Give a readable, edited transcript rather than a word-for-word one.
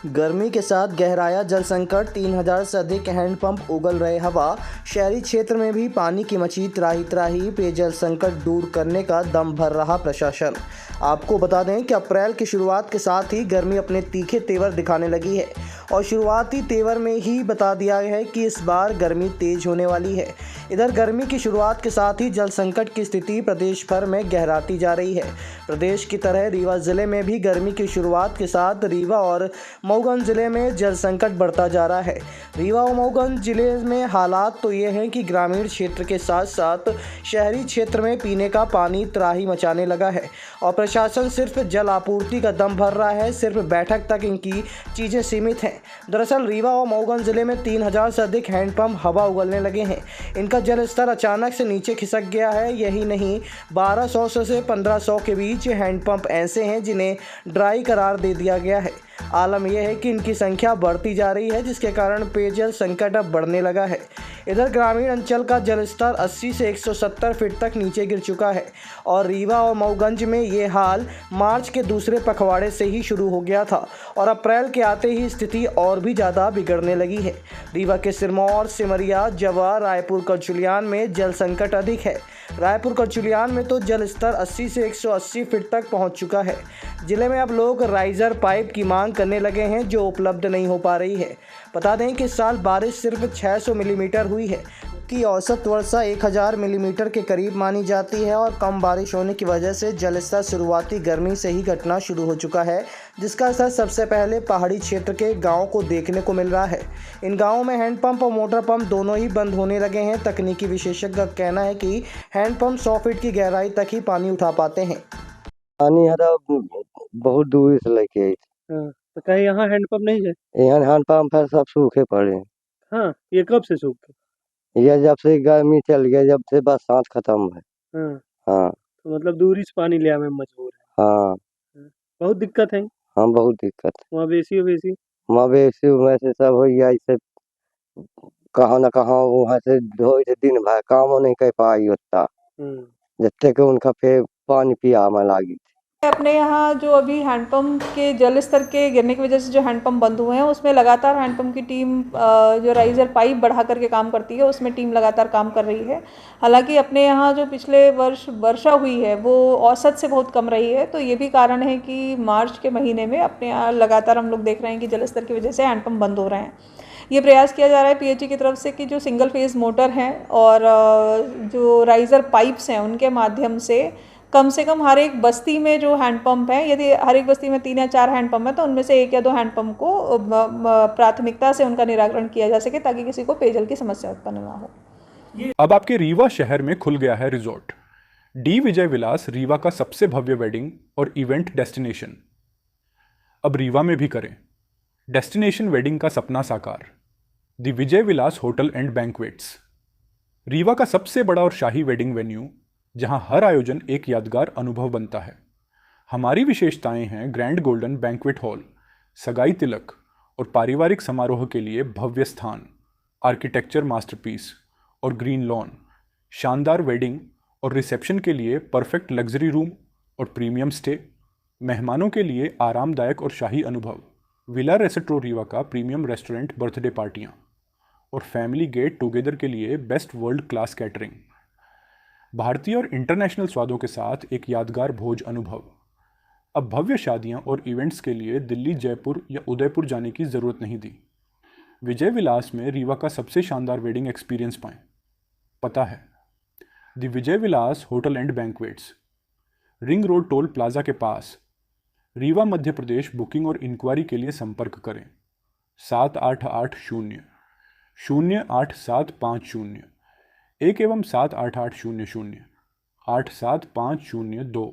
गर्मी के साथ गहराया जल संकट, 3000 से अधिक हैंडपंप उगल रहे हवा। शहरी क्षेत्र में भी पानी की मची त्राही त्राही। पेयजल संकट दूर करने का दम भर रहा प्रशासन। आपको बता दें कि अप्रैल की शुरुआत के साथ ही गर्मी अपने तीखे तेवर दिखाने लगी है और शुरुआती तेवर में ही बता दिया है कि इस बार गर्मी तेज होने वाली है। इधर गर्मी की शुरुआत के साथ ही जल संकट की स्थिति प्रदेश भर में गहराती जा रही है। प्रदेश की तरह रीवा जिले में भी गर्मी की शुरुआत के साथ रीवा और मऊगंज जिले में जल संकट बढ़ता जा रहा है। रीवा और मऊगंज जिले में हालात तो ये हैं कि ग्रामीण क्षेत्र के साथ साथ शहरी क्षेत्र में पीने का पानी त्राही मचाने लगा है और प्रशासन सिर्फ जल आपूर्ति का दम भर रहा है। सिर्फ बैठक तक इनकी चीज़ें सीमित हैं। दरअसल रीवा और मऊगंज जिले में 3000 से अधिक हैंडपंप हवा उगलने लगे हैं। इनका जल स्तर अचानक से नीचे खिसक गया है। यही नहीं, 1200 से 1500 के बीच हैंडपंप ऐसे हैं जिन्हें ड्राई करार दे दिया गया है। आलम यह है कि इनकी संख्या बढ़ती जा रही है, जिसके कारण पेयजल संकट अब बढ़ने लगा है। इधर ग्रामीण अंचल का जल स्तर 80 से 170 फीट तक नीचे गिर चुका है और रीवा और मऊगंज में ये हाल मार्च के दूसरे पखवाड़े से ही शुरू हो गया था और अप्रैल के आते ही स्थिति और भी ज़्यादा बिगड़ने लगी है। रीवा के सिरमौर, सिमरिया, जवा, रायपुर कचुलियान में जल संकट अधिक है। रायपुर कचुलियान में तो जल स्तर 80 से 180 फीट तक पहुंच चुका है। जिले में अब लोग राइजर पाइप की मांग करने लगे हैं, जो उपलब्ध नहीं हो पा रही है। बता दें कि इस साल बारिश सिर्फ 600 मिलीमीटर हुई है कि औसत वर्षा 1000 मिलीमीटर के करीब मानी जाती है और कम बारिश होने की वजह से जल स्तर शुरुआती गर्मी से ही घटना शुरू हो चुका है, जिसका असर सबसे पहले पहाड़ी क्षेत्र के गाँव को देखने को मिल रहा है। इन गाँवों में हैंडपंप और मोटर पंप दोनों ही बंद होने लगे हैं। तकनीकी विशेषज्ञ का कहना है कि हैंडपंप 100 फीट की गहराई तक ही पानी उठा पाते हैं। पानी हरा बहुत दूर से लेके आई थी। हाँ, तो कहीं यहाँ हैंडपंप नहीं है? यहाँ हैंडपंप है, सब सूखे पड़े हैं। हाँ, ये कब से सूख गए? ये जब से गर्मी चल गया, जब से बरसात खत्म है। हाँ, हाँ तो मतलब दूरी से पानी ले आवे में मजबूर है। हाँ हाँ, बहुत दिक्कत है हाँ, बहुत दिक्कत है। वहाँ बेसी वेसी। मवेशी में से सब हो गया, इससे कहाँ न कहाँ वहाँ से धोई से दिन भर काम नहीं कर पाई उतना, जितने के उनका फिर पानी पिया में लागी। अपने यहाँ जो अभी हैंडपंप के जल स्तर के गिरने की वजह से जो हैंडपंप बंद हुए हैं, उसमें लगातार हैंडपंप की टीम जो राइजर पाइप बढ़ा करके काम करती है, उसमें टीम लगातार काम कर रही है। हालांकि अपने यहाँ जो पिछले वर्ष वर्षा हुई है वो औसत से बहुत कम रही है, तो ये भी कारण है कि मार्च के महीने में अपने यहाँ लगातार हम लोग देख रहे हैं कि जल स्तर की वजह से हैंडपंप बंद हो रहे हैं। ये प्रयास किया जा रहा है पीएचई की तरफ से कि जो सिंगल फेज़ मोटर हैं और जो राइज़र पाइप्स हैं, उनके माध्यम से कम हर एक बस्ती में जो हैंडपंप है, यदि हर एक बस्ती में 3 या 4 हैंडपंप है तो उनमें से 1 या 2 हैंडपंप को प्राथमिकता से उनका निराकरण किया जा सके, ताकि किसी को पेयजल की समस्या उत्पन्न ना हो। अब आपके रीवा शहर में खुल गया है रिजॉर्ट डी विजय विलास, रीवा का सबसे भव्य वेडिंग और इवेंट डेस्टिनेशन। अब रीवा में भी करें डेस्टिनेशन वेडिंग का सपना साकार। The Vijay Vilas hotel and banquets, Rewa का सबसे बड़ा और शाही वेडिंग वेन्यू, जहां हर आयोजन एक यादगार अनुभव बनता है। हमारी विशेषताएं हैं ग्रैंड गोल्डन बैंक्वेट हॉल, सगाई तिलक और पारिवारिक समारोह के लिए भव्य स्थान, आर्किटेक्चर मास्टरपीस और ग्रीन लॉन, शानदार वेडिंग और रिसेप्शन के लिए परफेक्ट लग्जरी रूम और प्रीमियम स्टे, मेहमानों के लिए आरामदायक और शाही अनुभव, विला रेस्टोरेंट रीवा का प्रीमियम रेस्टोरेंट, बर्थडे पार्टियां और फैमिली गेट टुगेदर के लिए बेस्ट वर्ल्ड क्लास कैटरिंग, भारतीय और इंटरनेशनल स्वादों के साथ एक यादगार भोज अनुभव। अब भव्य शादियां और इवेंट्स के लिए दिल्ली, जयपुर या उदयपुर जाने की ज़रूरत नहीं दी। विजय विलास में रीवा का सबसे शानदार वेडिंग एक्सपीरियंस पाएं। पता है the Vijay Vilas hotel and banquets, ring road toll plaza के पास, रीवा, मध्य प्रदेश। बुकिंग और इंक्वायरी के लिए संपर्क करें 78800-08750 1 एवं 78800-87502।